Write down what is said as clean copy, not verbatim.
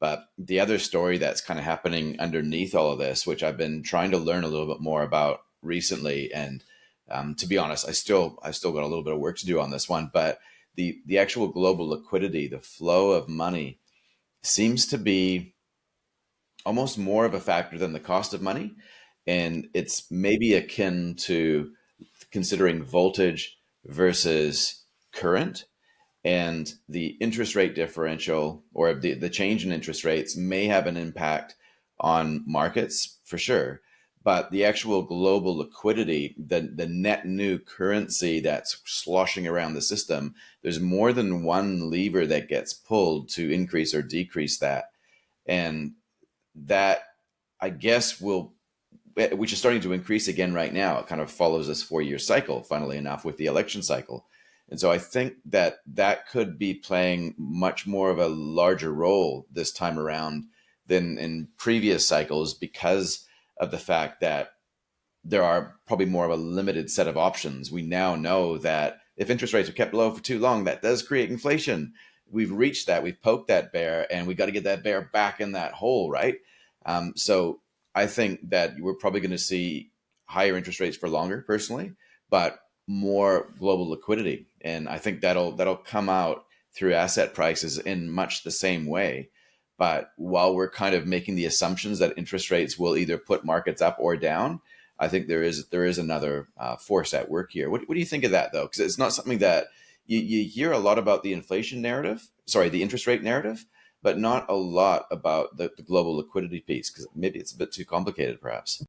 But the other story that's kind of happening underneath all of this, which I've been trying to learn a little bit more about recently, and to be honest, I still got a little bit of work to do on this one. But the actual global liquidity, the flow of money, seems to be almost more of a factor than the cost of money, and it's maybe akin to considering voltage versus current, and the interest rate differential or the change in interest rates may have an impact on markets for sure. But the actual global liquidity, the net new currency that's sloshing around the system, there's more than one lever that gets pulled to increase or decrease that. And that, I guess, will, which is starting to increase again right now. It kind of follows this 4 year cycle, funnily enough, with the election cycle. And so I think that that could be playing much more of a larger role this time around than in previous cycles, because of the fact that there are probably more of a limited set of options. We now know that if interest rates are kept low for too long, that does create inflation. We've reached that, we've poked that bear, and we got to get that bear back in that hole, right? So I think that we're probably going to see higher interest rates for longer, personally, but more global liquidity, and I think that'll come out through asset prices in much the same way. But while we're kind of making the assumptions that interest rates will either put markets up or down, I think there is another force at work here. What do you think of that, though? Because it's not something that you hear a lot about, the inflation narrative, sorry, the interest rate narrative, but not a lot about the global liquidity piece, because maybe it's a bit too complicated, perhaps.